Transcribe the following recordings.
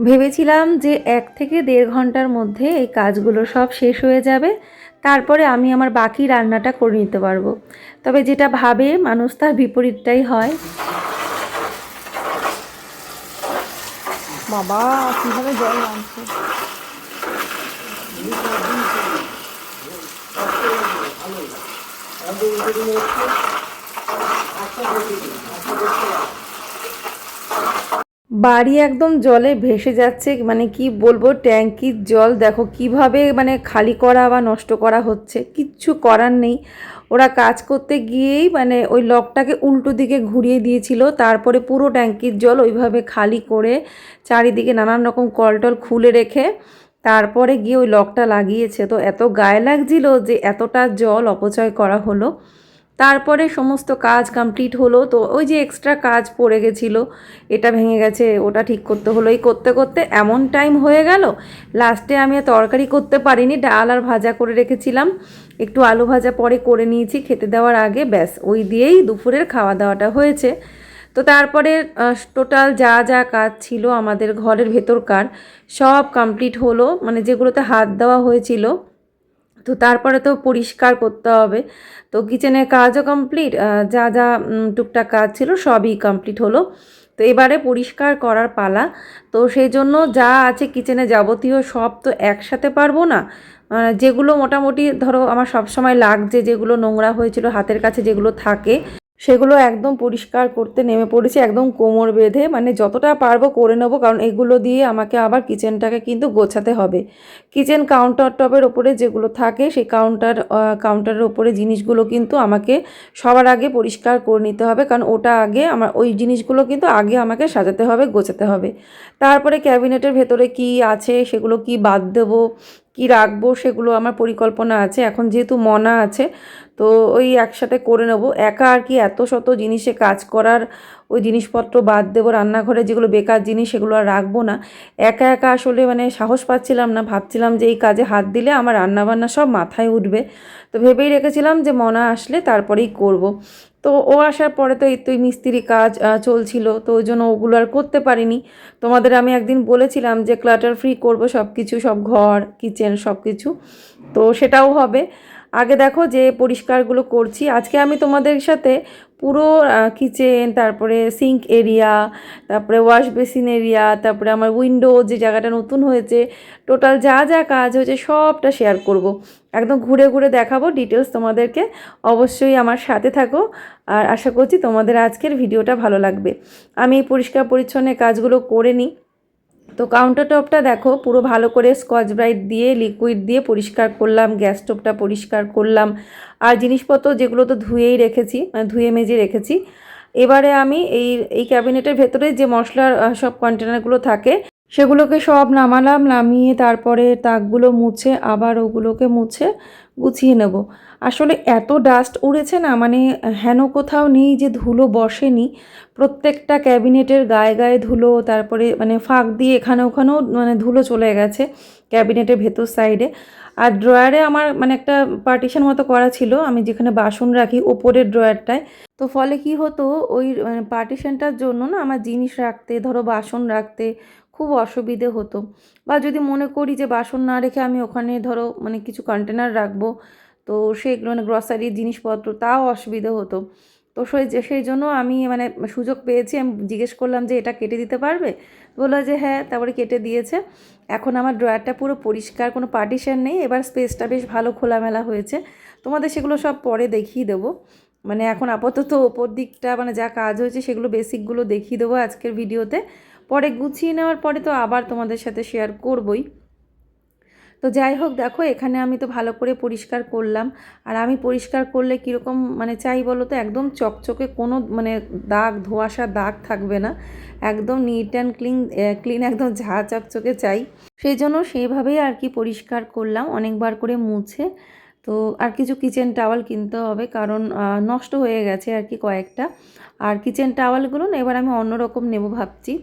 ভেবেছিলাম যে 1 থেকে 1.5 ঘন্টার মধ্যে এই কাজগুলো সব শেষ হয়ে যাবে, তারপরে আমি আমার বাকি রান্নাটা করে নিতে পারবো। তবে যেটা ভাবে মানুষ তার বিপরীতটাই হয়। বাবা কিভাবে জল নামছে। বাড়ি একদম জলে ভেসে যাচ্ছে, মানে কি বলবো, ট্যাঙ্কির জল দেখো কিভাবে মানে খালি করা বা নষ্ট করা হচ্ছে, কিচ্ছু করার নেই। ওরা কাজ করতে গিয়েই মানে ওই লকটাকে উল্টো দিকে ঘুরিয়ে দিয়েছিল, তারপরে পুরো ট্যাঙ্কির জল ওইভাবে খালি করে চারিদিকে নানান রকম কলটল খুলে রেখে তারপরে গিয়ে ওই লকটা লাগিয়েছে। তো এত গায়ে লাগছিল যে এতটা জল অপচয় করা হলো। তারপরে সমস্ত কাজ কমপ্লিট হলো। তো ওই যে এক্সট্রা কাজ পড়ে গেছিলো, এটা ভেঙে গেছে ওটা ঠিক করতে হলো, এই করতে করতে এমন টাইম হয়ে গেল। লাস্টে আমি আর তরকারি করতে পারিনি, ডাল আর ভাজা করে রেখেছিলাম, একটু আলু ভাজা পরে করে নিয়েছি খেতে দেওয়ার আগে, ব্যাস ওই দিয়েই দুপুরের খাওয়া দাওয়াটা হয়েছে। তো তারপরে টোটাল যা যা কাজ ছিল আমাদের ঘরের ভেতরকার সব কমপ্লিট হলো, মানে যেগুলোতে হাত দেওয়া হয়েছিল। তো তারপরে তো পরিষ্কার করতে হবে। তো কিচেনের কাজও কমপ্লিট, যা যা টুকটাক কাজ ছিল সবই কমপ্লিট হলো। তো এবারে পরিষ্কার করার পালা। তো সেই জন্য যা আছে কিচেনে যাবতীয় সব তো একসাথে পারবো না। যেগুলো মোটামুটি ধরো আমার সব সময় লাগছে, যেগুলো নোংরা হয়েছিল হাতের কাছে যেগুলো থাকে, সেগুলো একদম পরিষ্কার করতে নেমে পড়েছি, একদম কোমর বেঁধে, মানে যতটা পারবো করে নেবো, কারণ এগুলো দিয়ে আমাকে আবার কিচেনটাকে কিন্তু গোছাতে হবে। কিচেন কাউন্টার টপের ওপরে যেগুলো থাকে সেই কাউন্টারের ওপরে জিনিসগুলো কিন্তু আমাকে সবার আগে পরিষ্কার করে নিতে হবে, কারণ ওটা আগে আমার ওই জিনিসগুলো কিন্তু আগে আমাকে সাজাতে হবে, গোছাতে হবে। তারপরে ক্যাবিনেটের ভেতরে কি আছে সেগুলো কি বাদ দেবো, কি রাখবো, সেগুলো আমার পরিকল্পনা আছে। এখন যেহেতু মনা আছে, তো ওই একসাথে করে নেবো। একা আর কি এত শত জিনিসে কাজ করার, ওই জিনিসপত্র বাদ দেবো, রান্নাঘরে যেগুলো বেকার জিনিস সেগুলো আর রাখবো না। একা একা আসলে মানে সাহস পাচ্ছিলাম না, ভাবছিলাম যে এই কাজে হাত দিলে আমার রান্নাবান্না সব মাথায় উঠবে। তো ভেবেই রেখেছিলাম যে মনা আসলে তারপরেই করব। তো ও আসার পরে তো এই তো মিস্ত্রি কাজ চলছিল, তো ওই জন্য ওগুলো আর করতে পারিনি। তোমাদের আমি একদিন বলেছিলাম যে ক্লাটার ফ্রি করবো সব কিছু, সব ঘর কিচেন সব কিছু, তো সেটাও হবে। আগে দেখো যে পরিষ্কারগুলো করছি, আজকে আমি তোমাদের সাথে পুরো কিচেন, তারপরে সিঙ্ক এরিয়া, তারপরে ওয়াশ বেসিন এরিয়া, তারপরে আমার উইন্ডো যে জায়গাটা নতুন হয়েছে, টোটাল যা যা কাজ হয়েছে সবটা শেয়ার করব। একদম ঘুরে ঘুরে দেখাবো ডিটেলস তোমাদেরকে। অবশ্যই আমার সাথে থাকো, আর আশা করছি তোমাদের আজকের ভিডিওটা ভালো লাগবে। আমি পরিষ্কার পরিচ্ছন্ন কাজগুলো করে নিই। তো কাউন্টার টপটা দেখো পুরো ভালো করে স্কচ ব্রাইট দিয়ে লিকুইড দিয়ে পরিষ্কার করলাম, গ্যাস স্টোভটা পরিষ্কার করলাম, আর জিনিসপত্র যেগুলো তো ধুয়েই রেখেছি, মানে ধুয়ে মেজে রেখেছি। এবারে আমি এই এই ক্যাবিনেটের ভেতরে যে মশলার সব কন্টেনারগুলো থাকে সেগুলোকে সব নামালাম, নামিয়ে তারপরে তাকগুলো মুছে আবার ওগুলোকে মুছে গুছিয়ে নেব। আসলে এত ডাস্ট উড়েছে না, মানে হেন কোথাও নেই যে ধুলো বসেনি। প্রত্যেকটা ক্যাবিনেটের গায়ে গায়ে ধুলো, তারপরে মানে ফাঁক দিয়ে এখানে ওখানেও মানে ধুলো চলে গেছে ক্যাবিনেটের ভেতর সাইডে। আর ড্রয়ারে আমার মানে একটা পার্টিশন মতো করা ছিল, আমি যেখানে বাসন রাখি ওপরের ড্রয়ারটায়। তো ফলে কি হতো, ওই মানে পার্টিশনটার জন্য না আমার জিনিস রাখতে, ধরো বাসন রাখতে খুব অসুবিধে হতো। বা যদি মনে করি যে বাসন না রেখে আমি ওখানে ধরো মানে কিছু কন্টেনার রাখবো, তো সেগুলো মানে গ্রসারির জিনিসপত্র, তাও অসুবিধে হতো। তো সেই জন্য আমি মানে সুযোগ পেয়েছি, আমি জিজ্ঞেস করলাম যে এটা কেটে দিতে পারবে, বললো যে হ্যাঁ, তারপরে কেটে দিয়েছে। এখন আমার ড্রয়ারটা পুরো পরিষ্কার, কোনো পার্টিশন নেই, এবার স্পেসটা বেশ ভালো খোলামেলা হয়েছে। তোমাদের সেগুলো সব পরে দেখিয়ে দেবো। মানে এখন আপাতত ওপর দিকটা মানে যা কাজ হয়েছে সেগুলো বেসিকগুলো দেখিয়ে দেবো আজকের ভিডিওতে। পরে গুছিয়ে নেওয়ার পরে তো আবার তোমাদের সাথে শেয়ার করবই। তো যাই হোক, দেখো এখানে আমি তো ভালো করে পরিষ্কার করলাম। আর আমি পরিষ্কার করলে কীরকম মানে চাই বলো তো, একদম চকচকে, কোনো মানে দাগ ধোঁয়াশা দাগ থাকবে না, একদম নিট অ্যান্ড ক্লিন একদম ঝাঁ চকচকে চাই। সেই জন্য সেইভাবেই আর কি পরিষ্কার করলাম অনেকবার করে মুছে। তো আর কিছু কিচেন টাওয়াল কিনতে হবে, কারণ নষ্ট হয়ে গেছে আর কি কয়েকটা। আর কিচেন টাওয়ালগুলো না এবার আমি অন্যরকম নেব ভাবছি।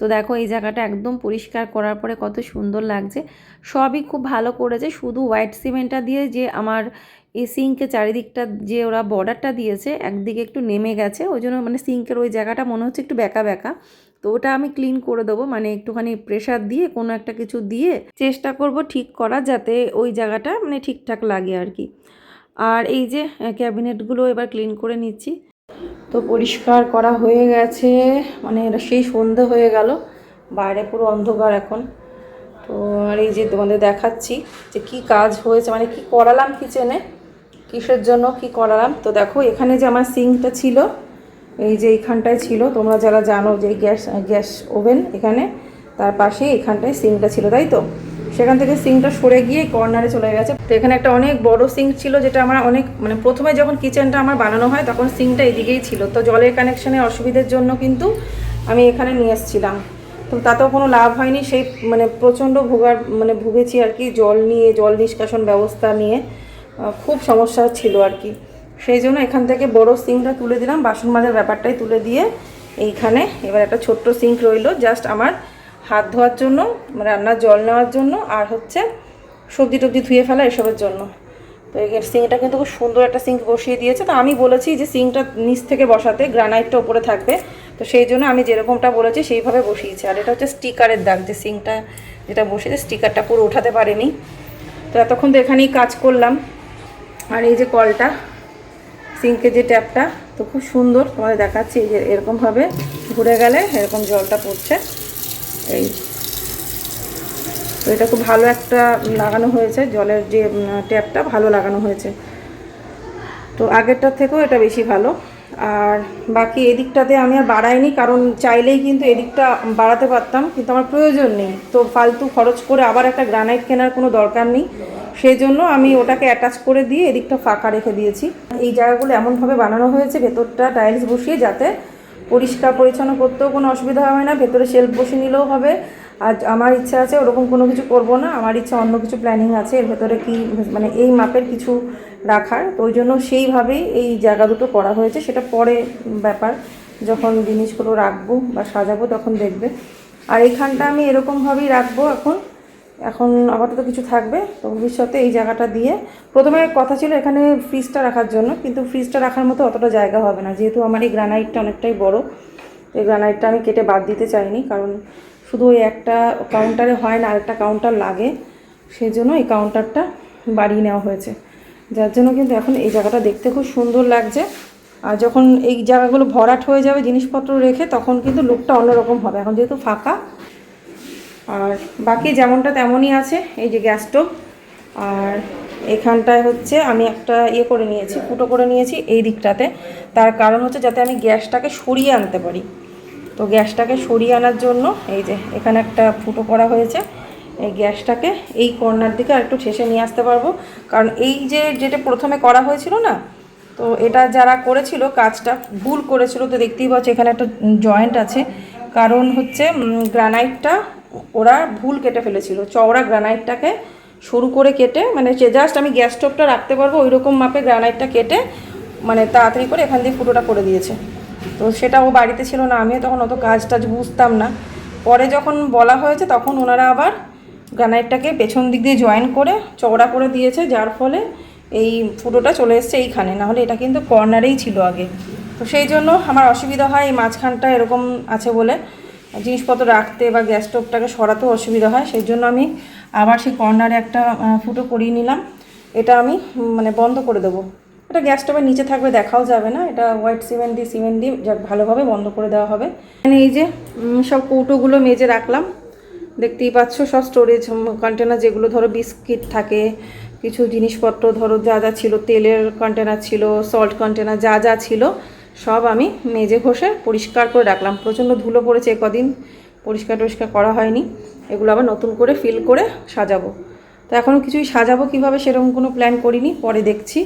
তো দেখো এই জায়গাটা একদম পরিষ্কার করার পরে কত সুন্দর লাগছে। সবই খুব ভালো করেছে, শুধু হোয়াইট সিমেন্টটা দিয়ে যে আমার এই সিঙ্কের চারিদিকটা যে ওরা বর্ডারটা দিয়েছে একদিকে একটু নেমে গেছে, ওই জন্য মানে সিঙ্কের ওই জায়গাটা মনে হচ্ছে একটু বেঁকা বেঁকা। তো ওটা আমি ক্লিন করে দেবো, মানে একটুখানি প্রেশার দিয়ে কোনো একটা কিছু দিয়ে চেষ্টা করব ঠিক করা, যাতে ওই জায়গাটা মানে ঠিকঠাক লাগে আর কি। আর এই যে ক্যাবিনেটগুলো এবার ক্লিন করে নিচ্ছি। তো পরিষ্কার করা হয়ে গেছে, মানে সেই সন্ধে হয়ে গেল, বাইরে পুরো অন্ধকার এখন। তো আর এই যে তোমাদের দেখাচ্ছি যে কি কাজ হয়েছে, মানে কি করালাম কিচেনে, কিসের জন্য কি করালাম। তো দেখো এখানে যে আমার সিঙ্কটা ছিল, এই যে এইখানটায় ছিল, তোমরা যারা জানো যে গ্যাস ওভেন এখানে, তার পাশে এখানটায় সিঙ্কটা ছিল, তাই তো সেখান থেকে সিঙ্কটা সরে গিয়ে কর্নারে চলে গেছে। তো এখানে একটা অনেক বড় সিঙ্ক ছিল, যেটা আমার অনেক মানে প্রথমে যখন কিচেনটা আমার বানানো হয় তখন সিঙ্কটা এদিকেই ছিল। তো জলের কানেকশানের অসুবিধার জন্য কিন্তু আমি এখানে নিয়ে এসেছিলাম, তো তাতেও কোনো লাভ হয়নি। সেই মানে প্রচণ্ড ভুগেছি আর কি, জল নিয়ে, জল নিষ্কাশন ব্যবস্থা নিয়ে খুব সমস্যা ছিল আর কি। সেই জন্য এখান থেকে বড় সিঙ্কটা তুলে দিলাম, বাসন মাজার ব্যাপারটাই তুলে দিয়ে এইখানে এবার একটা ছোট্ট সিঙ্ক রইলো, জাস্ট আমার হাত ধোয়ার জন্য, রান্নার জল নেওয়ার জন্য, আর হচ্ছে সবজি টবজি ধুয়ে ফেলা এসবের জন্য। তো এই সিঙ্কটা কিন্তু খুব সুন্দর একটা সিঙ্ক বসিয়ে দিয়েছে। তো আমি বলেছি যে সিঙ্কটা নিচ থেকে বসাতে, গ্রানাইটটা উপরে থাকবে, তো সেই জন্য আমি যেরকমটা বলেছি সেইভাবে বসিয়েছি। আর এটা হচ্ছে স্টিকারের দাগ, যে সিঙ্কটা যেটা বসিয়েছে স্টিকারটা পুরো ওঠাতে পারেনি। তো এতক্ষণ তো এখানেই কাজ করলাম। আর এই যে কলটা, সিঙ্কের যে ট্যাপটা, তো খুব সুন্দর তোমাদের দেখাচ্ছি, যে এরকমভাবে ঘুরে গেলে এরকম জলটা পড়ছে। এই তো এটা খুব ভালো একটা লাগানো হয়েছে, জলের যে ট্যাপটা ভালো লাগানো হয়েছে, তো আগেরটার থেকেও এটা বেশি ভালো। আর বাকি এদিকটাতে আমি আর বাড়াইনি, কারণ চাইলেই কিন্তু এদিকটা বাড়াতে পারতাম, কিন্তু আমার প্রয়োজন নেই, তো ফালতু খরচ করে আবার একটা গ্রানাইট কেনার কোনো দরকার নেই। সেই জন্য আমি ওটাকে অ্যাটাচ করে দিয়ে এদিকটা ফাঁকা রেখে দিয়েছি। এই জায়গাগুলো এমনভাবে বানানো হয়েছে, ভেতরটা টাইলস বসিয়ে, যাতে পরিষ্কার পরিচ্ছন্ন করতেও কোনো অসুবিধা হবে না, ভেতরে শেলফ বসিয়ে নিলেও হবে। আর আমার ইচ্ছা আছে ওরকম কোনো কিছু করব না, আমার ইচ্ছা অন্য কিছু প্ল্যানিং আছে এর ভেতরে, কি মানে এই মাপের কিছু রাখার। তো ওই জন্য সেইভাবেই এই জায়গা দুটো করা হয়েছে, সেটা পরে ব্যাপার, যখন জিনিসগুলো রাখবো বা সাজাবো তখন দেখবে। আর এইখানটা আমি এরকমভাবেই রাখবো এখন, এখন আপাতত কিছু থাকবে। তো ভবিষ্যতে এই জায়গাটা দিয়ে, প্রথমে কথা ছিল এখানে ফ্রিজটা রাখার জন্য, কিন্তু ফ্রিজটা রাখার মতো অতটা জায়গা হবে না, যেহেতু আমার এই গ্রানাইটটা অনেকটাই বড়। এই গ্রানাইটটা আমি কেটে বাদ দিতে চাইনি, কারণ শুধু ওই একটা কাউন্টারে হয় না, আরেকটা কাউন্টার লাগে, সেই জন্য এই কাউন্টারটা বাড়িয়ে নেওয়া হয়েছে, যার জন্য কিন্তু এখন এই জায়গাটা দেখতে খুব সুন্দর লাগছে। আর যখন এই জায়গাগুলো ভরাট হয়ে যাবে জিনিসপত্র রেখে, তখন কিন্তু লুকটা অন্যরকম হবে, এখন যেহেতু ফাঁকা। আর বাকি যেমনটা তেমনই আছে, এই যে গ্যাস স্টোভ। আর এখানটায় হচ্ছে আমি একটা করে নিয়েছি, ফুটো করে নিয়েছি এই দিকটাতে, তার কারণ হচ্ছে যাতে আমি গ্যাসটাকে সরিয়ে আনতে পারি। তো গ্যাসটাকে সরিয়ে আনার জন্য এই যে এখানে একটা ফুটো করা হয়েছে, এই গ্যাসটাকে এই কর্নার দিকে আর একটু ঠেসে নিয়ে আসতে পারবো। কারণ এই যে যেটা প্রথমে করা হয়েছিল না, তো এটা যারা করেছিল কাজটা ভুল করেছিল, তো দেখতেই পাচ্ছ এখানে একটা জয়েন্ট আছে, কারণ হচ্ছে গ্রানাইটটা ওরা ভুল কেটে ফেলেছিল, চওড়া গ্রানাইটটাকে সরু করে কেটে, মানে জাস্ট আমি গ্যাস স্টোভটা রাখতে পারবো ওই রকম মাপে গ্রানাইটটা কেটে, মানে তাড়াতাড়ি করে এখান দিয়ে ফুটোটা করে দিয়েছে। তো সেটা ও বাড়িতে ছিল না, আমিও তখন অত কাজ টাজ বুঝতাম না। পরে যখন বলা হয়েছে তখন ওনারা আবার গ্রানাইটটাকে পেছন দিক দিয়ে জয়েন করে চওড়া করে দিয়েছে, যার ফলে এই ফুটোটা চলে এসছে এইখানে, নাহলে এটা কিন্তু কর্নারেই ছিল আগে। তো সেই জন্য আমার অসুবিধা হয়, এই মাঝখানটা এরকম আছে বলে জিনিসপত্র রাখতে বা গ্যাস স্টোভটাকে সরাতেও অসুবিধা হয়, সেই জন্য আমি আবার সেই কর্নারে একটা ফুটো করিয়ে নিলাম। এটা আমি মানে বন্ধ করে দেবো, এটা গ্যাস স্টোভের নিচে থাকবে, দেখাও যাবে না, এটা হোয়াইট সিমেন্ট দিয়ে যা ভালোভাবে বন্ধ করে দেওয়া হবে। মানে এই যে সব কৌটোগুলো মেজে রাখলাম, দেখতেই পাচ্ছ, সব স্টোরেজ কন্টেনার, যেগুলো ধরো বিস্কিট থাকে, কিছু জিনিসপত্র ধরো যা যা ছিল, তেলের কন্টেনার ছিল, সল্ট কন্টেনার, যা যা ছিল সব আমি মেজে ঘষে পরিষ্কার করে রাখলাম। প্রচণ্ড ধুলো পড়েছে কদিন, পরিষ্কার টরিষ্কার করা হয়নি, এগুলো আবার নতুন করে ফিল করে সাজাবো। তো এখনও কিছুই সাজাবো কীভাবে সেরকম কোনো প্ল্যান করিনি, পরে দেখছি।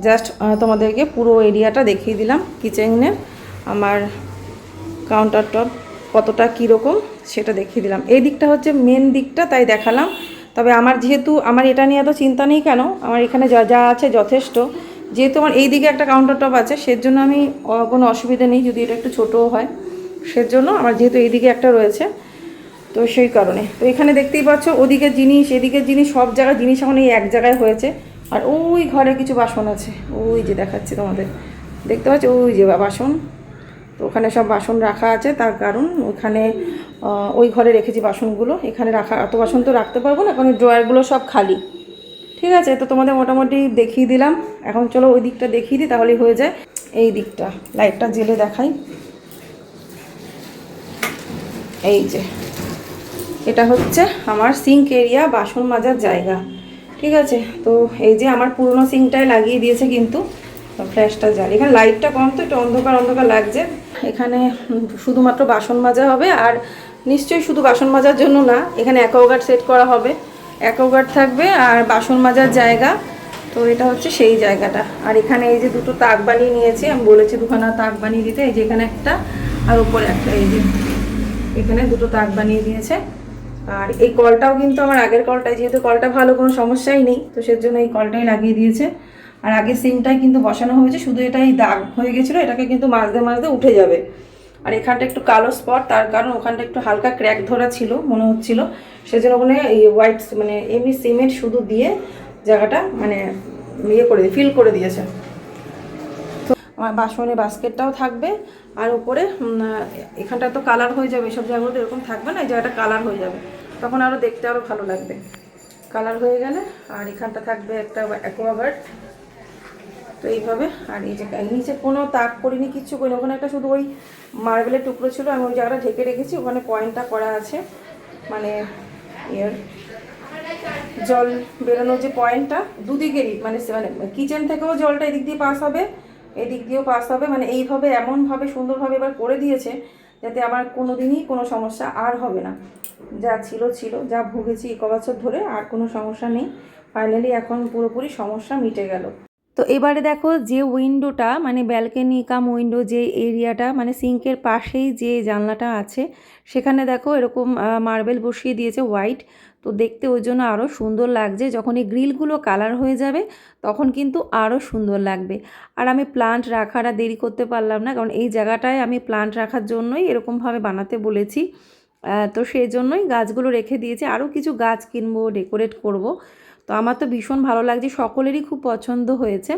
জাস্ট তোমাদেরকে পুরো এরিয়াটা দেখিয়ে দিলাম, কিচেনের আমার কাউন্টার টপ কতটা কীরকম সেটা দেখিয়ে দিলাম। এই দিকটা হচ্ছে মেন দিকটা, তাই দেখালাম। তবে আমার যেহেতু আমার এটা নিয়ে এত চিন্তা নেই, কেন আমার এখানে যা যা আছে যথেষ্ট, যেহেতু আমার এই দিকে একটা কাউন্টার টপ আছে, সেজন্য আমি কোনো অসুবিধা নেই, যদি এটা একটু ছোটোও হয়, সেজন্য আমার যেহেতু এইদিকে একটা রয়েছে, তো সেই কারণে। তো এখানে দেখতেই পাচ্ছ ওদিকের জিনিস এদিকের জিনিস, সব জায়গায় জিনিস এখন এই এক জায়গায় হয়েছে। আর ওই ঘরে কিছু বাসন আছে, ওই যে দেখাচ্ছি তোমাদের, দেখতে পাচ্ছ ওই যে বাসন, তো ওখানে সব বাসন রাখা আছে, তার কারণ ওখানে ওই ঘরে রেখেছি বাসনগুলো, এখানে রাখা এত বাসন তো রাখতে পারবো না, কারণ ড্রয়ারগুলো সব খালি। ঠিক আছে, তো তোমাদের মোটামুটি দেখিয়ে দিলাম। এখন চলো ওই দিকটা দেখিয়ে দিই, তাহলেই হয়ে যায়। এই দিকটা লাইটটা জেলে দেখাই। এই যে এটা হচ্ছে আমার সিঙ্ক এরিয়া, বাসন মাজার জায়গা। ঠিক আছে, তো এই যে আমার পুরনো সিঙ্কটাই লাগিয়ে দিয়েছে, কিন্তু ফ্ল্যাশটা জ্বাল। এখানে লাইটটা কম তো একটু অন্ধকার অন্ধকার লাগছে। এখানে শুধুমাত্র বাসন মাজা হবে, আর নিশ্চয়ই শুধু বাসন মাজার জন্য না, এখানে অ্যাকোয়াগার্ড সেট করা হবে, অ্যাকোয়াগার্ড থাকবে আর বাসন মাজার জায়গা। তো এটা হচ্ছে সেই জায়গাটা। আর এখানে এই যে দুটো তাক বানিয়ে নিয়েছি, আমি বলেছি দুখানা তাক বানিয়ে দিতে। এই যে এখানে একটা আর উপরে একটা, এই যে এখানে দুটো তাক বানিয়ে দিয়েছে। আর এই কলটাও কিন্তু আমার আগের কলটাই, যেহেতু কলটা ভালো, কোনো সমস্যাই নেই, তো সেজন্য এই কলটাই লাগিয়ে দিয়েছে। আর আগের সিঙ্কটাই কিন্তু বসানো হয়েছে, শুধু এটাই দাগ হয়ে গেছিলো, এটাকে কিন্তু মাজতে মাজতে উঠে যাবে। আর এখানটা একটু কালো স্পট, তার কারণ ওখানটা একটু হালকা ক্র্যাক ধরা ছিল মনে হচ্ছিল, সেজন্য ওখানে এই হোয়াইট মানে এমনি সিমেন্ট শুধু দিয়ে জায়গাটা মানে ইয়ে করে ফিল করে দিয়েছে। আমার বাসনের বাস্কেটটাও থাকবে, আর উপরে এখানটা তো কালার হয়ে যাবে, এসব জায়গাগুলো এরকম থাকবে না, এই জায়গাটা কালার হয়ে যাবে, তখন আরও দেখতে আরও ভালো লাগবে কালার হয়ে গেলে। আর এখানটা থাকবে একটা অ্যাকোয়াগার্ড, তো এইভাবে। আর এই যে নিচে কোনো তাক করিনি, কিচ্ছু করিনি, ওখানে একটা শুধু ওই মার্বেলের টুকরো ছিল, আমি ওই জায়গাটা ঢেকে রেখেছি, ওখানে পয়েন্টটা করা আছে, মানে এর জল বেরোনোর যে পয়েন্টটা দুদিকেরই, মানে কিচেন থেকেও জলটা এদিক দিয়ে পাস হবে, এদিক দিয়েও পাস হবে, মানে এইভাবে এমনভাবে সুন্দরভাবে এবার করে দিয়েছে যাতে আমার কোনো দিনই কোনো সমস্যা আর হবে না। যা ছিল ছিল, যা ভুগেছি ক বছর ধরে, আর কোনো সমস্যা নেই। ফাইনালি এখন পুরোপুরি সমস্যা মিটে গেল। তো এবারে দেখো যে উইন্ডোটা, মানে ব্যালকনি কাম উইন্ডো, যে এরিয়াটা মানে সিঙ্কের পাশেই যে জানলাটা আছে, সেখানে দেখো এরকম মার্বেল বসিয়ে দিয়েছে হোয়াইট। তো দেখতে ওই জন্য আরও সুন্দর লাগছে, যখন এই গ্রিলগুলো কালার হয়ে যাবে তখন কিন্তু আরও সুন্দর লাগবে। আর আমি প্লান্ট রাখার আর দেরি করতে পারলাম না, কারণ এই জায়গাটায় আমি প্লান্ট রাখার জন্যই এরকমভাবে বানাতে বলেছি। তো সেই জন্যই গাছগুলো রেখে দিয়েছি, আরও কিছু গাছ কিনবো, ডেকোরেট করব। তো আমার তো ভীষণ ভালো লাগছে, সকলেরই খুব পছন্দ হয়েছে।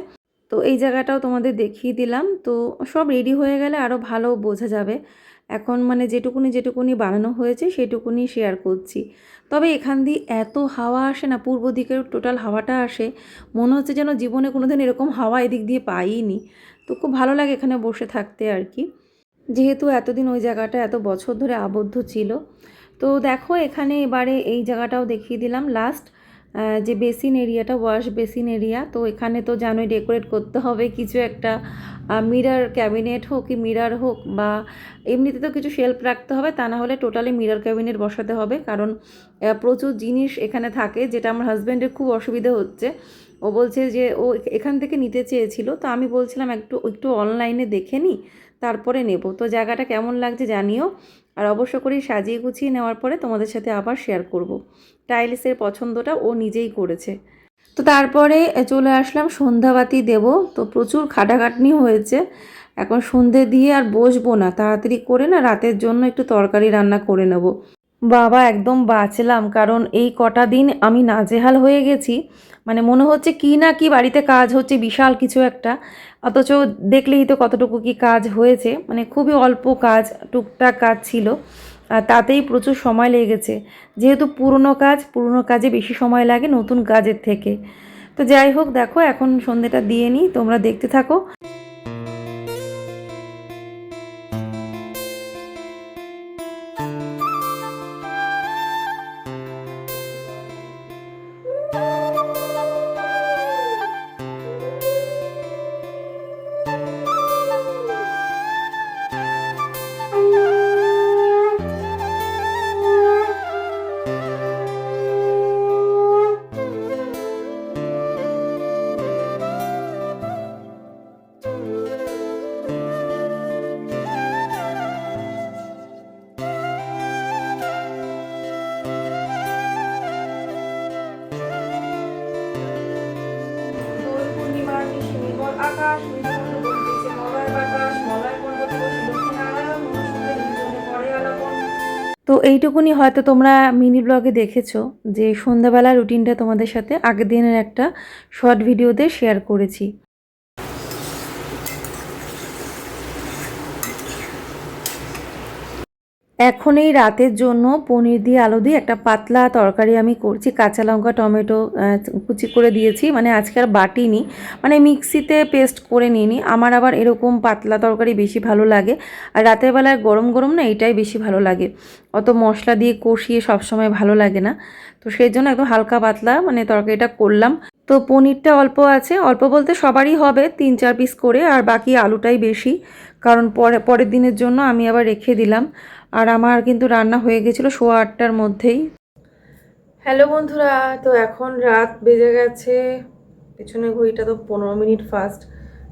তো এই জায়গাটাও তোমাদের দেখিয়ে দিলাম। তো সব রেডি হয়ে গেলে আরও ভালো বোঝা যাবে। এখন মানে যেটুকুনি বানানো হয়েছে সেটুকুনি শেয়ার করছি। তবে এখান দিয়ে এত হাওয়া আসে না, পূর্ব দিকের টোটাল হাওয়াটা আসে, মনে হচ্ছে যেন জীবনে কোনোদিন এরকম হাওয়া এদিক দিয়ে পাইনি। তো খুব ভালো লাগে এখানে বসে থাকতে আর কি, যেহেতু এতদিন ওই জায়গাটা এত বছর ধরে আবদ্ধ ছিল। তো দেখো এখানে এবারে এই জায়গাটাও দেখিয়ে দিলাম লাস্ট, যে বেসিন এরিয়াটা, ওয়াশ বেসিন এরিয়া। তো এখানে তো জানোই ডেকোরেট করতে হবে কিছু একটা, মিরার ক্যাবিনেট হোক কি মিরার হোক, বা এমনিতে তো কিছু শেলফ রাখতে হবে, তা না হলে টোটালি মিরার ক্যাবিনেট বসাতে হবে, কারণ প্রচুর জিনিস এখানে থাকে, যেটা আমার হাজব্যান্ডের খুব অসুবিধা হচ্ছে। ও বলছে যে ও এখান থেকে নিতে চেয়েছিল, তো আমি বলছিলাম একটু অনলাইনে দেখে নিই, তারপরে নেব। তো জায়গাটা কেমন লাগছে জানিও, আর অবশ্য করেই সাজিয়ে গুছিয়ে নেওয়ার পরে তোমাদের সাথে আবার শেয়ার করব। টাইলসের পছন্দটা ও নিজেই করেছে। তো তারপরে চলে আসলাম সন্ধ্যাবাতি দেব। তো প্রচুর খাটাখাটনি হয়েছে, এখন সন্ধে দিয়ে আর বসবো না, তাড়াতাড়ি করে না রাতের জন্য একটু তরকারি রান্না করে নেব। বাবা একদম বাঁচলাম, কারণ এই কটা দিন আমি নাজেহাল হয়ে গেছি, মানে মনে হচ্ছে কি না কি বাড়িতে কাজ হচ্ছে বিশাল কিছু একটা, অথচ দেখলেই তো কতটুকু কি কাজ হয়েছে, মানে খুবই অল্প কাজ, টুকটাক কাজ ছিল, আর তাতেই প্রচুর সময় লেগেছে। যেহেতু পুরনো কাজে বেশি সময় লাগে নতুন কাজের থেকে। তো যাই হোক, দেখো এখন সন্ধেটা দিয়ে নিই, তোমরা দেখতে থাকো। আকাশ মলয় বাতাস মলয় পর্বত লক্ষ্মীনারায়ণ পরে আলাপন। তো এইটুকুনি হয়তো তোমরা মিনি ব্লগে দেখেছো, যে সন্ধ্যাবেলা রুটিনটা তোমাদের সাথে আগের দিনের একটা শর্ট ভিডিওতে শেয়ার করেছি। এখন এই রাতের জন্য পনির দিয়ে আলু দিয়ে একটা পাতলা তরকারি আমি করছি। কাঁচা লঙ্কা টমেটো কুচি করে দিয়েছি, মানে আজকে আর বাটিনি, মানে মিক্সিতে পেস্ট করে নিইনি। আমার আবার এরকম পাতলা তরকারি বেশি ভালো লাগে, আর রাতের বেলায় গরম গরম না এটাই বেশি ভালো লাগে। অত মশলা দিয়ে কষিয়ে সবসময় ভালো লাগে না, তো সেই জন্য একদম হালকা পাতলা মানে তরকারিটা করলাম। তো পনিরটা অল্প আছে, অল্প বলতে সবারই হবে 3-4 পিস করে, আর বাকি আলুটাই বেশি, কারণ পরের দিনের জন্য আমি আবার রেখে দিলাম। আর আমার কিন্তু রান্না হয়ে গেছিলো 8:15-র মধ্যেই। হ্যালো বন্ধুরা, তো এখন রাত বেজে গেছে, পেছনে ঘড়িটা তো 15 মিনিট ফাস্ট,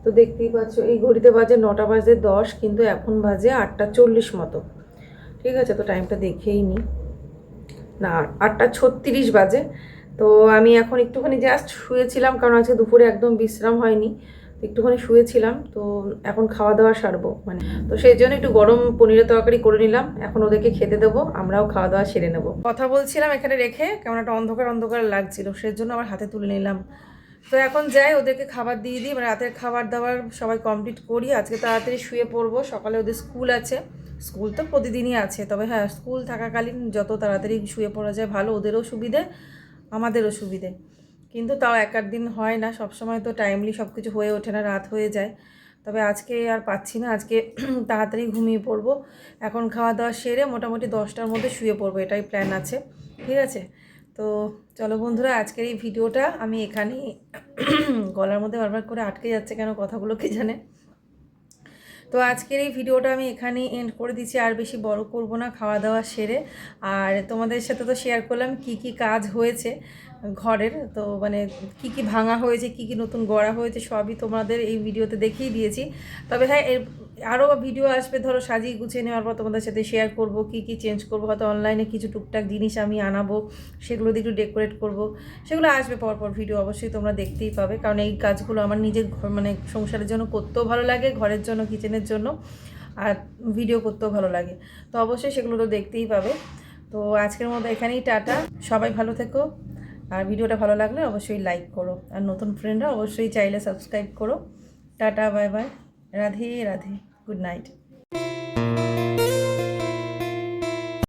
তো দেখতেই পাচ্ছ এই ঘড়িতে বাজে 9টা বাজে 10, কিন্তু এখন বাজে 8:40 মতো। ঠিক আছে, তো টাইমটা দেখেই নি, না 8:36 বাজে। তো আমি এখন একটুখানি জাস্ট শুয়েছিলাম, কারণ আজকে দুপুরে একদম বিশ্রাম হয়নি, তো একটুখানি শুয়েছিলাম। তো এখন খাওয়া দাওয়া সারবো, মানে তো সেই জন্য একটু গরম পনিরের তরকারি করে নিলাম, এখন ওদেরকে খেতে দেবো, আমরাও খাওয়া দাওয়া সেরে নেবো। কথা বলছিলাম এখানে রেখে, কেমন একটা অন্ধকার অন্ধকার লাগছিল, সেই জন্য আবার হাতে তুলে নিলাম। তো এখন যাই ওদেরকে খাবার দিয়ে দিই, মানে রাতের খাবার দাবার সবাই কমপ্লিট করি। আজকে তাড়াতাড়ি শুয়ে পড়বো, সকালে ওদের স্কুল আছে। স্কুল তো প্রতিদিনই আছে, তবে হ্যাঁ স্কুল থাকাকালীন যত তাড়াতাড়ি শুয়ে পড়া যায় ভালো, ওদেরও সুবিধে আমাদেরও সুবিধে। কিন্তু তাও এক আধ দিন হয় না, সবসময় তো টাইমলি সব কিছু হয়ে ওঠে না, রাত হয়ে যায়। তবে আজকে আর পাচ্ছি না, আজকে তাড়াতাড়ি ঘুমিয়ে পড়বো। এখন খাওয়া দাওয়া সেরে মোটামুটি 10টার মধ্যে শুয়ে পড়বো, এটাই প্ল্যান আছে। ঠিক আছে, তো চলো বন্ধুরা, আজকের এই ভিডিওটা আমি এখানেই গলার মধ্যে বারবার করে আটকে যাচ্ছে কেন কথাগুলো কে জানে। তো আজকের এই ভিডিওটা আমি এখানেই এন্ড করে দিচ্ছি, আর বেশি বড় করব না, খাওয়া দাওয়া সেরে। আর তোমাদের সাথে তো শেয়ার করলাম কি কি কাজ হয়েছে ঘরের, তো মানে কি কি ভাঙা হয়েছে, কি কি নতুন গড়া হয়েছে, সবই তোমাদের এই ভিডিওতে দেখিয়ে দিয়েছি। তবে হ্যাঁ, এর আরও ভিডিও আসবে, ধরো সাজিয়ে গুছিয়ে নেওয়ার পর তোমাদের সাথে শেয়ার করব কি কি চেঞ্জ করব, হয়তো অনলাইনে কিছু টুকটাক জিনিস আমি আনাবো, সেগুলো দিয়ে একটু ডেকোরেট করব, সেগুলো আসবে পরপর ভিডিও, অবশ্যই তোমরা দেখতেই পাবে। কারণ এই কাজগুলো আমার নিজের মানে সংসারের জন্য করতেও ভালো লাগে, ঘরের জন্য, কিচেনের জন্য, আর ভিডিও করতেও ভালো লাগে, তো অবশ্যই সেগুলো তো দেখতেই পাবে। তো আজকের মতো এখানেই টাটা, সবাই ভালো থেকো। আর ভিডিওটা ভালো লাগলে অবশ্যই লাইক করো, আর নতুন ফ্রেন্ডরা অবশ্যই চাইলে সাবস্ক্রাইব করো। Tata, bye bye, Radhe Radhe, good night.